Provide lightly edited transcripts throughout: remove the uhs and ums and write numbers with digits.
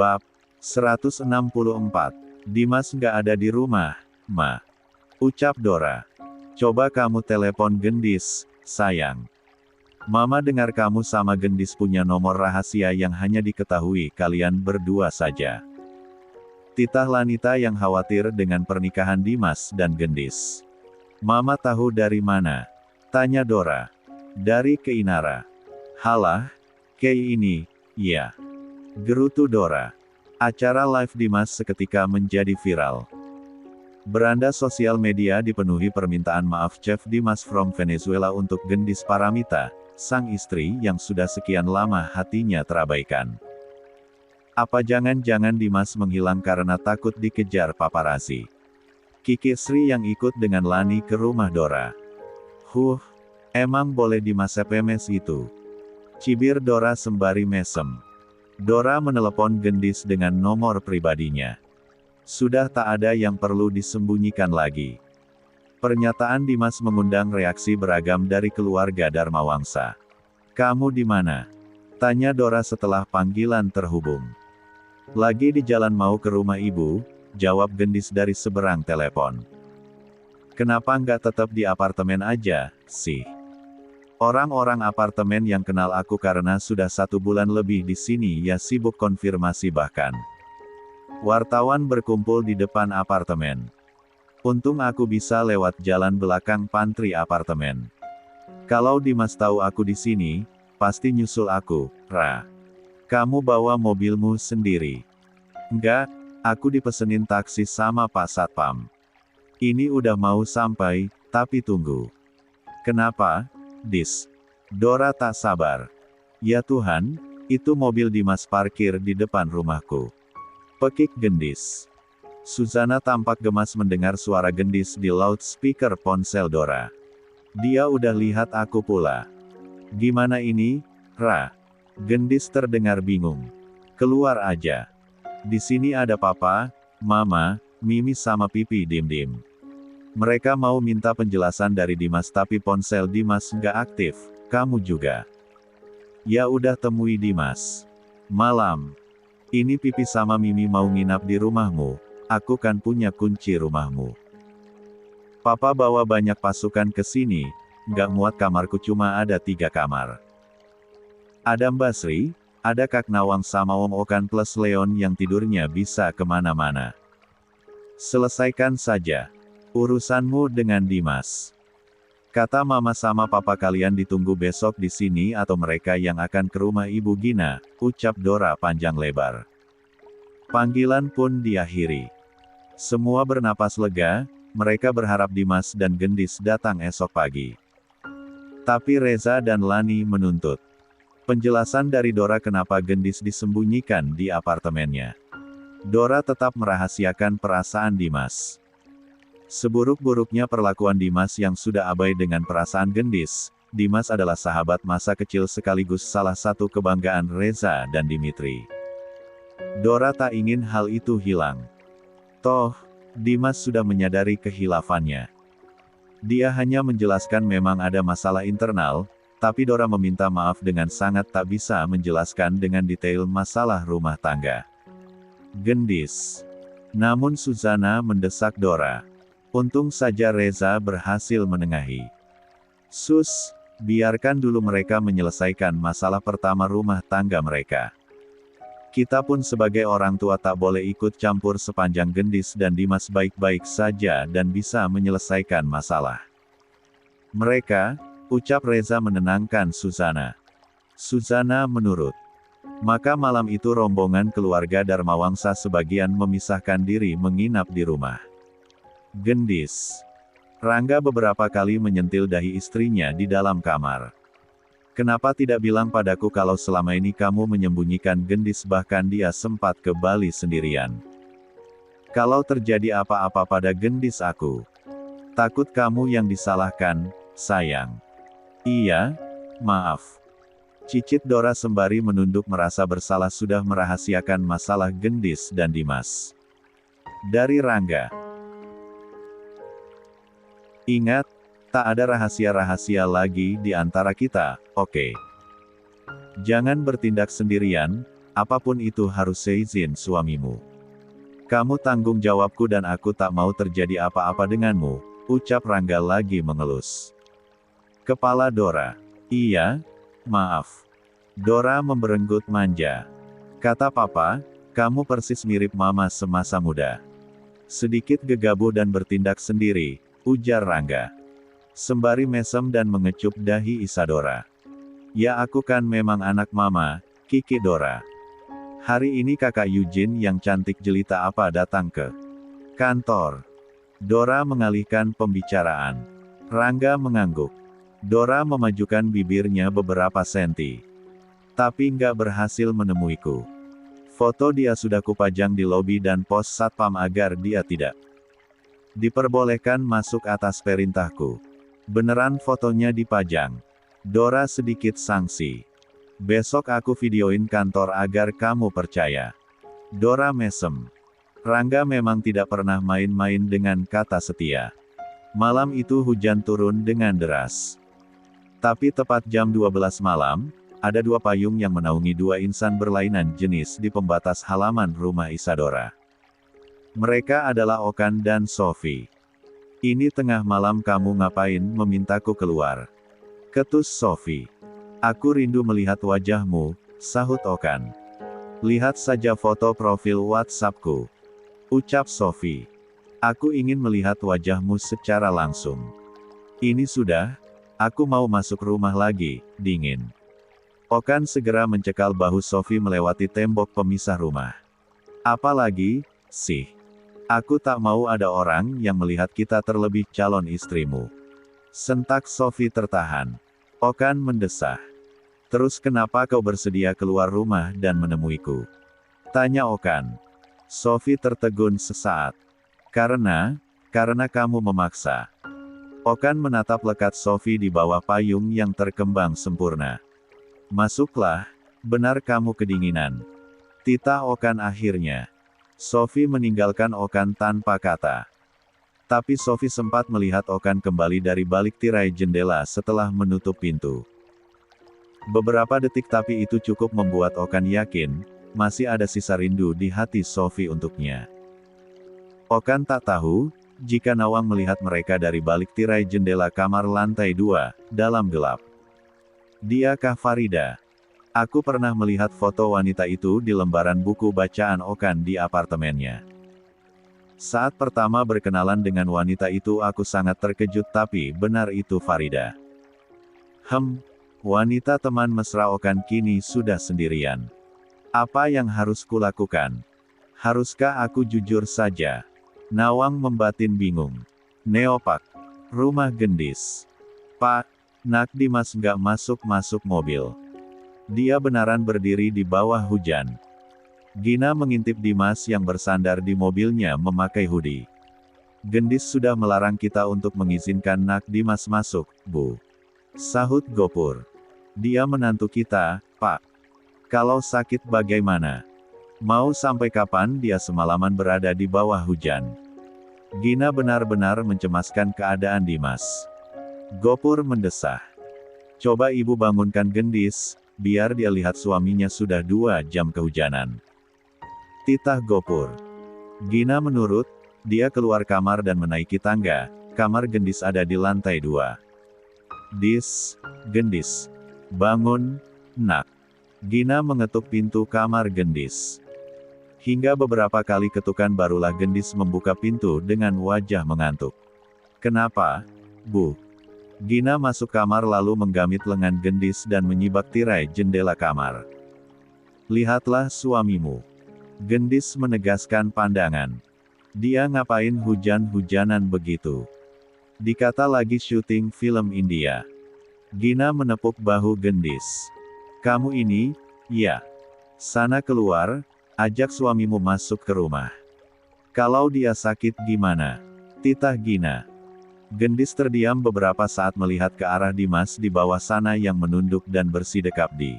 Bab 164. Dimas nggak ada di rumah, Ma. Ucap Dora. Coba kamu telepon Gendis, sayang. Mama dengar kamu sama Gendis punya nomor rahasia yang hanya diketahui kalian berdua saja. Titah Lanita yang khawatir dengan pernikahan Dimas dan Gendis. Mama tahu dari mana? Tanya Dora. Dari Keinara. Halah, Kei ini, ya. Gerutu Dora. Acara live Dimas seketika menjadi viral. Beranda sosial media dipenuhi permintaan maaf Chef Dimas from Venezuela untuk Gendis Paramita, sang istri yang sudah sekian lama hatinya terabaikan. Apa jangan-jangan Dimas menghilang karena takut dikejar paparazzi? Kiki Sri yang ikut dengan Lani ke rumah Dora. Emang boleh Dimas SMS itu? Cibir Dora sembari mesem. Dora menelepon Gendis dengan nomor pribadinya. Sudah tak ada yang perlu disembunyikan lagi. Pernyataan Dimas mengundang reaksi beragam dari keluarga Darmawangsa. Kamu di mana? Tanya Dora setelah panggilan terhubung. Lagi di jalan mau ke rumah ibu, jawab Gendis dari seberang telepon. Kenapa nggak tetap di apartemen aja, sih? Orang-orang apartemen yang kenal aku karena sudah 1 bulan lebih di sini ya sibuk konfirmasi bahkan. Wartawan berkumpul di depan apartemen. Untung aku bisa lewat jalan belakang pantry apartemen. Kalau Dimas tahu aku di sini, pasti nyusul aku, Ra. Kamu bawa mobilmu sendiri? Enggak, aku dipesenin taksi sama Pak Satpam. Ini udah mau sampai, tapi tunggu. Kenapa? Dis. Dora tak sabar. Ya Tuhan, itu mobil Dimas parkir di depan rumahku. Pekik Gendis. Suzana tampak gemas mendengar suara Gendis di loudspeaker ponsel Dora. Dia udah lihat aku pula. Gimana ini, Ra? Gendis terdengar bingung. Keluar aja. Di sini ada Papa, Mama, Mimi sama Pipi Dim-Dim. Mereka mau minta penjelasan dari Dimas tapi ponsel Dimas nggak aktif, kamu juga. Ya udah temui Dimas. Malam. Ini Pipi sama Mimi mau nginap di rumahmu, aku kan punya kunci rumahmu. Papa bawa banyak pasukan ke sini, nggak muat kamarku cuma ada 3 kamar. Ada Mbak Sri, ada Kak Nawang sama Om Okan plus Leon yang tidurnya bisa kemana-mana. Selesaikan saja urusanmu dengan Dimas. Kata Mama sama Papa kalian ditunggu besok di sini atau mereka yang akan ke rumah Ibu Gina, ucap Dora panjang lebar. Panggilan pun diakhiri. Semua bernapas lega, mereka berharap Dimas dan Gendis datang esok pagi. Tapi Reza dan Lani menuntut penjelasan dari Dora kenapa Gendis disembunyikan di apartemennya. Dora tetap merahasiakan perasaan Dimas. Seburuk-buruknya perlakuan Dimas yang sudah abai dengan perasaan Gendis, Dimas adalah sahabat masa kecil sekaligus salah satu kebanggaan Reza dan Dimitri. Dora tak ingin hal itu hilang. Toh, Dimas sudah menyadari kehilafannya. Dia hanya menjelaskan memang ada masalah internal, tapi Dora meminta maaf dengan sangat tak bisa menjelaskan dengan detail masalah rumah tangga Gendis. Namun Suzana mendesak Dora. Untung saja Reza berhasil menengahi. Sus, biarkan dulu mereka menyelesaikan masalah pertama rumah tangga mereka. Kita pun sebagai orang tua tak boleh ikut campur sepanjang Gendis dan Dimas baik-baik saja dan bisa menyelesaikan masalah mereka, ucap Reza menenangkan Suzana. Suzana menurut. Maka malam itu rombongan keluarga Darmawangsa sebagian memisahkan diri menginap di rumah Gendis. Rangga beberapa kali menyentil dahi istrinya di dalam kamar. Kenapa tidak bilang padaku kalau selama ini kamu menyembunyikan Gendis bahkan dia sempat ke Bali sendirian. Kalau terjadi apa-apa pada Gendis aku takut kamu yang disalahkan, sayang. Iya, maaf. Cicit Dora sembari menunduk merasa bersalah sudah merahasiakan masalah Gendis dan Dimas. Dari Rangga. Ingat, tak ada rahasia-rahasia lagi di antara kita, oke? Jangan bertindak sendirian, apapun itu harus seizin suamimu. Kamu tanggung jawabku dan aku tak mau terjadi apa-apa denganmu, ucap Rangga lagi mengelus kepala Dora. Iya, maaf. Dora memberenggut manja. Kata papa, kamu persis mirip mama semasa muda. Sedikit gegabah dan bertindak sendiri, ujar Rangga. Sembari mesem dan mengecup dahi Isadora. Ya aku kan memang anak mama, Kiki Dora. Hari ini kakak Eugene yang cantik jelita apa datang ke kantor. Dora mengalihkan pembicaraan. Rangga mengangguk. Dora memajukan bibirnya beberapa senti. Tapi nggak berhasil menemuiku. Foto dia sudah kupajang di lobi dan pos satpam agar dia tidak diperbolehkan masuk atas perintahku. Beneran fotonya dipajang. Dora sedikit sangsi. Besok aku videoin kantor agar kamu percaya. Dora mesem. Rangga memang tidak pernah main-main dengan kata setia. Malam itu hujan turun dengan deras. Tapi tepat jam 12 malam, ada dua payung yang menaungi dua insan berlainan jenis di pembatas halaman rumah Isadora. Mereka adalah Okan dan Sophie. Ini tengah malam kamu ngapain memintaku keluar? Ketus Sophie. Aku rindu melihat wajahmu, sahut Okan. Lihat saja foto profil WhatsAppku, ucap Sophie. Aku ingin melihat wajahmu secara langsung. Ini sudah, aku mau masuk rumah lagi, dingin. Okan segera mencekal bahu Sophie melewati tembok pemisah rumah. Apalagi, sih. Aku tak mau ada orang yang melihat kita terlebih calon istrimu. Sentak Sophie tertahan. Okan mendesah. Terus kenapa kau bersedia keluar rumah dan menemuiku? Tanya Okan. Sophie tertegun sesaat. Karena kamu memaksa. Okan menatap lekat Sophie di bawah payung yang terkembang sempurna. Masuklah, benar kamu kedinginan. Titah Okan akhirnya. Sophie meninggalkan Okan tanpa kata. Tapi Sophie sempat melihat Okan kembali dari balik tirai jendela setelah menutup pintu. Beberapa detik tapi itu cukup membuat Okan yakin, masih ada sisa rindu di hati Sophie untuknya. Okan tak tahu, jika Nawang melihat mereka dari balik tirai jendela kamar lantai 2, dalam gelap. Diakah Farida? Aku pernah melihat foto wanita itu di lembaran buku bacaan Okan di apartemennya. Saat pertama berkenalan dengan wanita itu aku sangat terkejut tapi benar itu Farida. Wanita teman mesra Okan kini sudah sendirian. Apa yang harus kulakukan? Haruskah aku jujur saja? Nawang membatin bingung. Neopak. Rumah gendis. Pak, Nak Dimas nggak masuk mobil. Dia benaran berdiri di bawah hujan. Gina mengintip Dimas yang bersandar di mobilnya memakai hoodie. Gendis sudah melarang kita untuk mengizinkan Nak Dimas masuk, Bu. Sahut Gopur. Dia menantu kita, Pak. Kalau sakit bagaimana? Mau sampai kapan dia semalaman berada di bawah hujan? Gina benar-benar mencemaskan keadaan Dimas. Gopur mendesah. Coba ibu bangunkan Gendis, biar dia lihat suaminya sudah 2 jam kehujanan. Titah Gopur. Gina menurut, dia keluar kamar dan menaiki tangga, kamar Gendis ada di lantai 2. Gendis. Bangun, Nak. Gina mengetuk pintu kamar Gendis. Hingga beberapa kali ketukan barulah Gendis membuka pintu dengan wajah mengantuk. Kenapa, Bu? Gina masuk kamar lalu menggamit lengan Gendis dan menyibak tirai jendela kamar. Lihatlah suamimu. Gendis menegaskan pandangan. Dia ngapain hujan-hujanan begitu? Dikata lagi syuting film India. Gina menepuk bahu Gendis. Kamu ini, ya. Sana keluar, ajak suamimu masuk ke rumah. Kalau dia sakit gimana? Titah Gina. Gendis terdiam beberapa saat melihat ke arah Dimas di bawah sana yang menunduk dan bersidekap di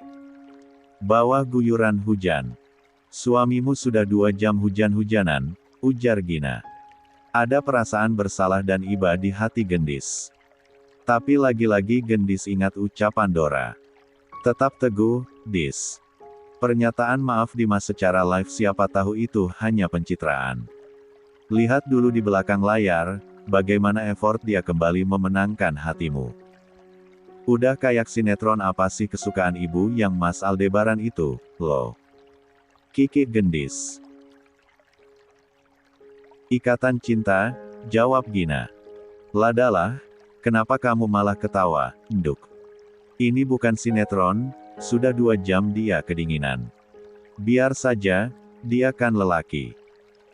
bawah guyuran hujan. Suamimu sudah 2 jam hujan-hujanan, ujar Gina. Ada perasaan bersalah dan iba di hati Gendis. Tapi lagi-lagi Gendis ingat ucapan Dora. Tetap teguh, Dis. Pernyataan maaf Dimas secara live siapa tahu itu hanya pencitraan. Lihat dulu di belakang layar, bagaimana effort dia kembali memenangkan hatimu. Udah kayak sinetron apa sih kesukaan ibu yang Mas Aldebaran itu, loh. Kiki gendis. Ikatan cinta, jawab Gina. Ladalah, kenapa kamu malah ketawa, Nduk? Ini bukan sinetron, sudah 2 jam dia kedinginan. Biar saja, dia kan lelaki.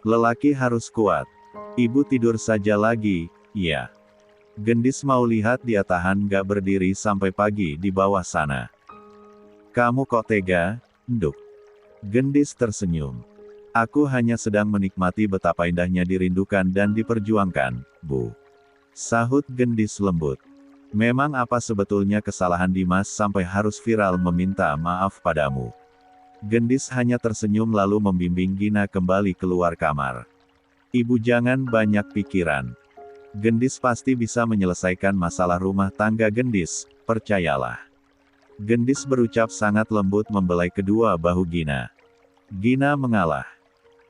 Lelaki harus kuat. Ibu tidur saja lagi, ya. Gendis mau lihat dia tahan gak berdiri sampai pagi di bawah sana. Kamu kok tega, Nduk? Gendis tersenyum. Aku hanya sedang menikmati betapa indahnya dirindukan dan diperjuangkan, Bu. Sahut Gendis lembut. Memang apa sebetulnya kesalahan Dimas sampai harus viral meminta maaf padamu? Gendis hanya tersenyum lalu membimbing Gina kembali keluar kamar. Ibu jangan banyak pikiran. Gendis pasti bisa menyelesaikan masalah rumah tangga Gendis, percayalah. Gendis berucap sangat lembut membelai kedua bahu Gina. Gina mengalah.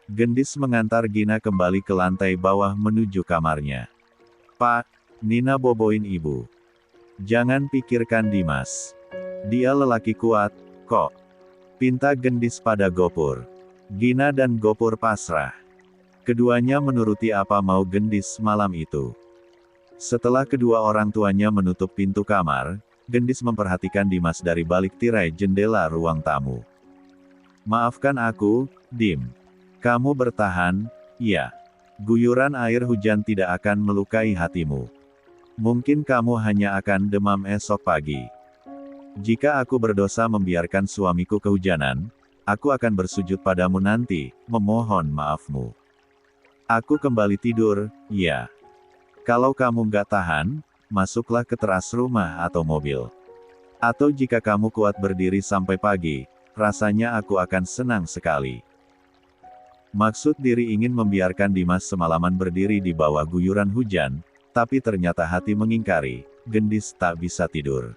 Gendis mengantar Gina kembali ke lantai bawah menuju kamarnya. Pak, Nina boboin ibu. Jangan pikirkan Dimas. Dia lelaki kuat, kok. Pinta Gendis pada Gopur. Gina dan Gopur pasrah. Keduanya menuruti apa mau Gendis malam itu. Setelah kedua orang tuanya menutup pintu kamar, Gendis memperhatikan Dimas dari balik tirai jendela ruang tamu. Maafkan aku, Dim. Kamu bertahan, ya. Guyuran air hujan tidak akan melukai hatimu. Mungkin kamu hanya akan demam esok pagi. Jika aku berdosa membiarkan suamiku kehujanan, aku akan bersujud padamu nanti, memohon maafmu. Aku kembali tidur, ya. Kalau kamu nggak tahan, masuklah ke teras rumah atau mobil. Atau jika kamu kuat berdiri sampai pagi, rasanya aku akan senang sekali. Maksud diri ingin membiarkan Dimas semalaman berdiri di bawah guyuran hujan, tapi ternyata hati mengingkari, Gendis tak bisa tidur.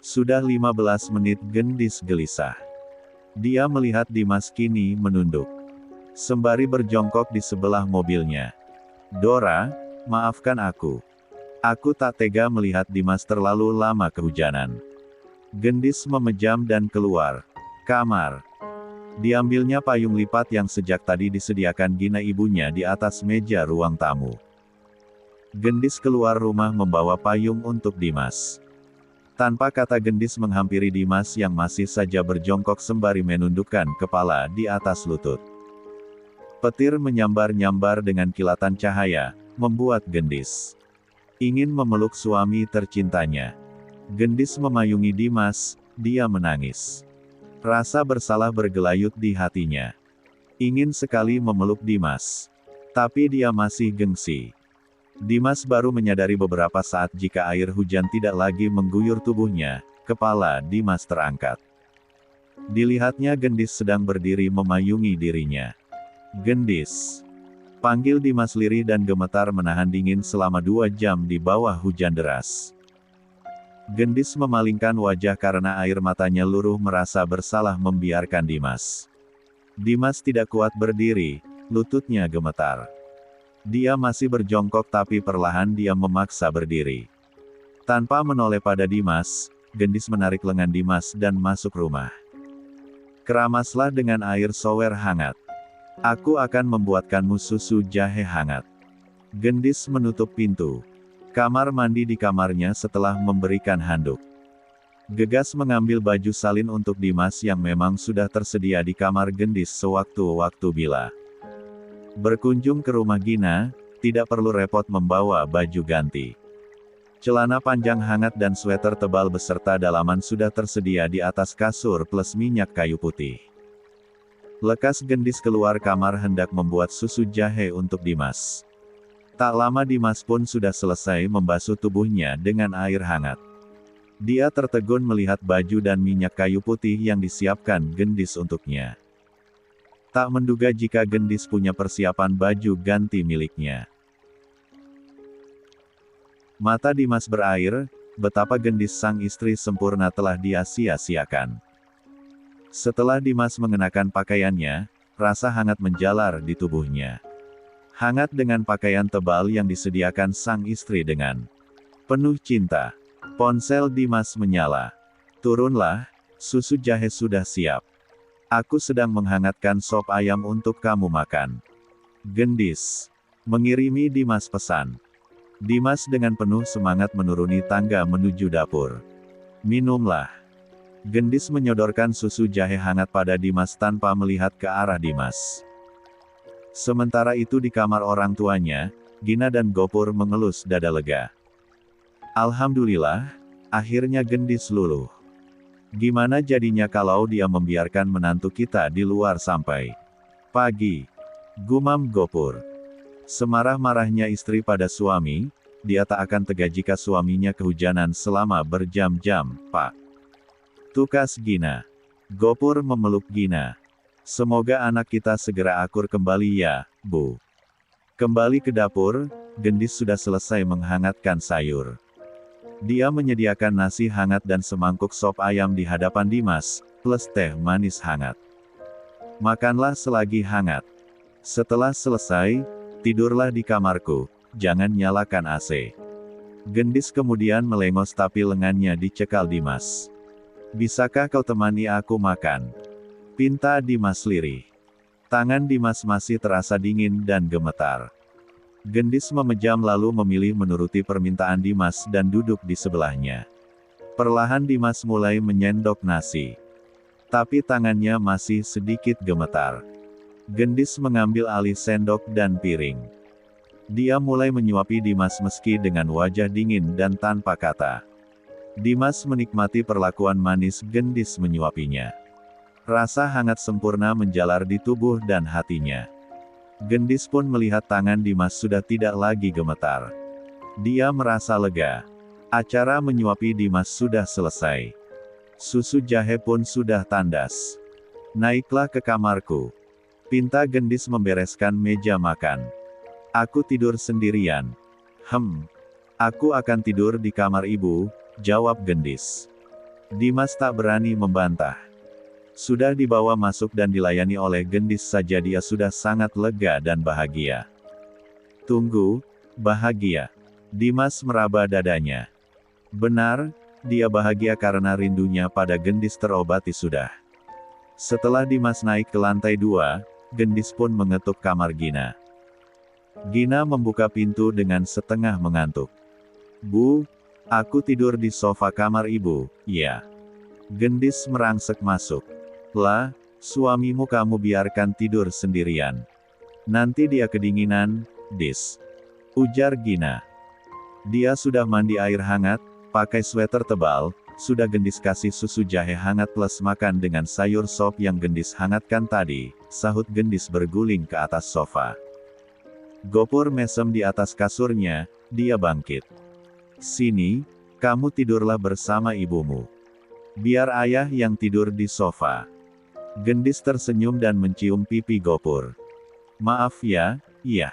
Sudah 15 menit Gendis gelisah. Dia melihat Dimas kini menunduk. Sembari berjongkok di sebelah mobilnya. Dora, maafkan aku. Aku tak tega melihat Dimas terlalu lama kehujanan. Gendis memejam dan keluar kamar. Diambilnya payung lipat yang sejak tadi disediakan Gina ibunya di atas meja ruang tamu. Gendis keluar rumah membawa payung untuk Dimas. Tanpa kata Gendis menghampiri Dimas yang masih saja berjongkok sembari menundukkan kepala di atas lutut. Petir menyambar-nyambar dengan kilatan cahaya, membuat Gendis ingin memeluk suami tercintanya. Gendis memayungi Dimas, dia menangis. Rasa bersalah bergelayut di hatinya. Ingin sekali memeluk Dimas. Tapi dia masih gengsi. Dimas baru menyadari beberapa saat jika air hujan tidak lagi mengguyur tubuhnya, kepala Dimas terangkat. Dilihatnya Gendis sedang berdiri memayungi dirinya. Gendis. Panggil Dimas lirih dan gemetar menahan dingin selama 2 jam di bawah hujan deras. Gendis memalingkan wajah karena air matanya luruh merasa bersalah membiarkan Dimas. Dimas tidak kuat berdiri, lututnya gemetar. Dia masih berjongkok tapi perlahan dia memaksa berdiri. Tanpa menoleh pada Dimas, Gendis menarik lengan Dimas dan masuk rumah. Keramaslah dengan air shower hangat. Aku akan membuatkanmu susu jahe hangat. Gendis menutup pintu kamar mandi di kamarnya setelah memberikan handuk. Gegas mengambil baju salin untuk Dimas yang memang sudah tersedia di kamar Gendis sewaktu-waktu bila berkunjung ke rumah Gina, tidak perlu repot membawa baju ganti. Celana panjang hangat dan sweter tebal beserta dalaman sudah tersedia di atas kasur plus minyak kayu putih. Lekas Gendis keluar kamar hendak membuat susu jahe untuk Dimas. Tak lama Dimas pun sudah selesai membasuh tubuhnya dengan air hangat. Dia tertegun melihat baju dan minyak kayu putih yang disiapkan Gendis untuknya. Tak menduga jika Gendis punya persiapan baju ganti miliknya. Mata Dimas berair, betapa Gendis sang istri sempurna telah dia sia-siakan. Setelah Dimas mengenakan pakaiannya, rasa hangat menjalar di tubuhnya. Hangat dengan pakaian tebal yang disediakan sang istri dengan penuh cinta. Ponsel Dimas menyala. Turunlah, susu jahe sudah siap. Aku sedang menghangatkan sop ayam untuk kamu makan. Gendis mengirimi Dimas pesan. Dimas dengan penuh semangat menuruni tangga menuju dapur. Minumlah. Gendis menyodorkan susu jahe hangat pada Dimas tanpa melihat ke arah Dimas. Sementara itu di kamar orang tuanya, Gina dan Gopur mengelus dada lega. Alhamdulillah, akhirnya Gendis luluh. Gimana jadinya kalau dia membiarkan menantu kita di luar sampai pagi? Gumam Gopur. Semarah-marahnya istri pada suami, dia tak akan tega jika suaminya kehujanan selama berjam-jam, Pak. Tukas Gina. Gopur memeluk Gina. Semoga anak kita segera akur kembali ya, Bu. Kembali ke dapur, Gendis sudah selesai menghangatkan sayur. Dia menyediakan nasi hangat dan semangkuk sop ayam di hadapan Dimas, plus teh manis hangat. Makanlah selagi hangat. Setelah selesai, tidurlah di kamarku, jangan nyalakan AC. Gendis kemudian melengos tapi lengannya dicekal Dimas. Bisakah kau temani aku makan? Pinta Dimas lirih. Tangan Dimas masih terasa dingin dan gemetar. Gendis memejam lalu memilih menuruti permintaan Dimas dan duduk di sebelahnya. Perlahan Dimas mulai menyendok nasi. Tapi tangannya masih sedikit gemetar. Gendis mengambil alih sendok dan piring. Dia mulai menyuapi Dimas meski dengan wajah dingin dan tanpa kata. Dimas menikmati perlakuan manis Gendis menyuapinya. Rasa hangat sempurna menjalar di tubuh dan hatinya. Gendis pun melihat tangan Dimas sudah tidak lagi gemetar. Dia merasa lega. Acara menyuapi Dimas sudah selesai. Susu jahe pun sudah tandas. Naiklah ke kamarku. Pinta Gendis membereskan meja makan. Aku tidur sendirian. Aku akan tidur di kamar ibu, jawab Gendis. Dimas tak berani membantah. Sudah dibawa masuk dan dilayani oleh Gendis saja dia sudah sangat lega dan bahagia. Tunggu, bahagia. Dimas meraba dadanya. Benar, dia bahagia karena rindunya pada Gendis terobati sudah. Setelah Dimas naik ke lantai 2, Gendis pun mengetuk kamar Gina. Gina membuka pintu dengan setengah mengantuk. Bu, aku tidur di sofa kamar ibu, ya. Gendis merangsek masuk. Lah, suamimu kamu biarkan tidur sendirian. Nanti dia kedinginan, Dis. Ujar Gina. Dia sudah mandi air hangat, pakai sweater tebal, sudah Gendis kasih susu jahe hangat plus makan dengan sayur sop yang Gendis hangatkan tadi, sahut Gendis berguling ke atas sofa. Gopur mesem di atas kasurnya, dia bangkit. Sini, kamu tidurlah bersama ibumu. Biar ayah yang tidur di sofa. Gendis tersenyum dan mencium pipi Gopur. Maaf ya, iya.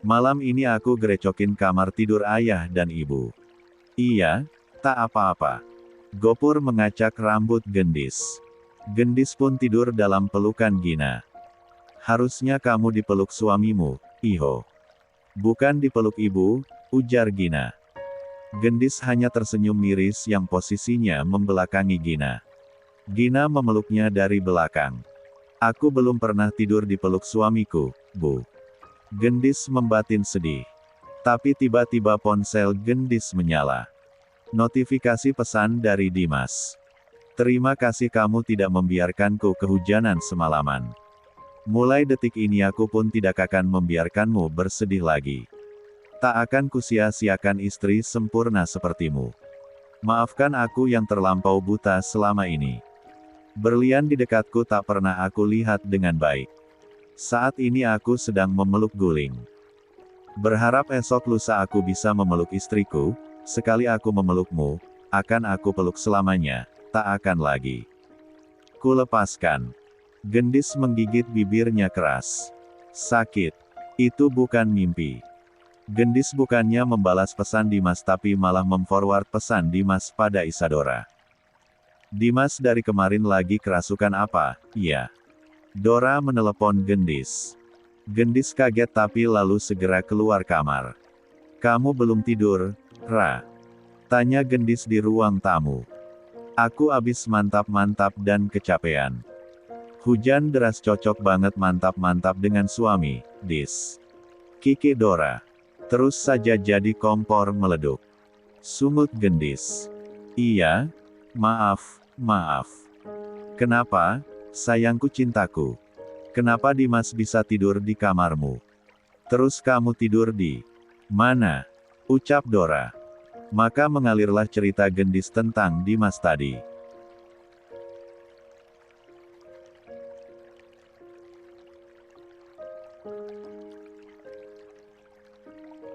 Malam ini aku gerecokin kamar tidur ayah dan ibu. Iya, tak apa-apa. Gopur mengacak rambut Gendis. Gendis pun tidur dalam pelukan Gina. Harusnya kamu dipeluk suamimu, Iho. Bukan dipeluk ibu, ujar Gina. Gendis hanya tersenyum miris yang posisinya membelakangi Gina. Gina memeluknya dari belakang. Aku belum pernah tidur di peluk suamiku, Bu. Gendis membatin sedih. Tapi tiba-tiba ponsel Gendis menyala. Notifikasi pesan dari Dimas. Terima kasih kamu tidak membiarkanku kehujanan semalaman. Mulai detik ini aku pun tidak akan membiarkanmu bersedih lagi. Tak akan kusia-siakan istri sempurna sepertimu. Maafkan aku yang terlampau buta selama ini. Berlian di dekatku tak pernah aku lihat dengan baik. Saat ini aku sedang memeluk guling. Berharap esok lusa aku bisa memeluk istriku, sekali aku memelukmu, akan aku peluk selamanya, tak akan lagi. Kulepaskan. Gendis menggigit bibirnya keras. Sakit. Itu bukan mimpi. Gendis bukannya membalas pesan Dimas tapi malah memforward pesan Dimas pada Isadora. Dimas dari kemarin lagi kerasukan apa, ya? Dora menelepon Gendis. Gendis kaget tapi lalu segera keluar kamar. Kamu belum tidur, Ra? Tanya Gendis di ruang tamu. Aku abis mantap-mantap dan kecapean. Hujan deras cocok banget mantap-mantap dengan suami, Dis. Kiki Dora. Terus saja jadi kompor meleduk. Sungut Gendis. Iya? Maaf. Kenapa, sayangku cintaku? Kenapa Dimas bisa tidur di kamarmu? Terus kamu tidur di mana? Ucap Dora. Maka mengalirlah cerita Gendis tentang Dimas tadi.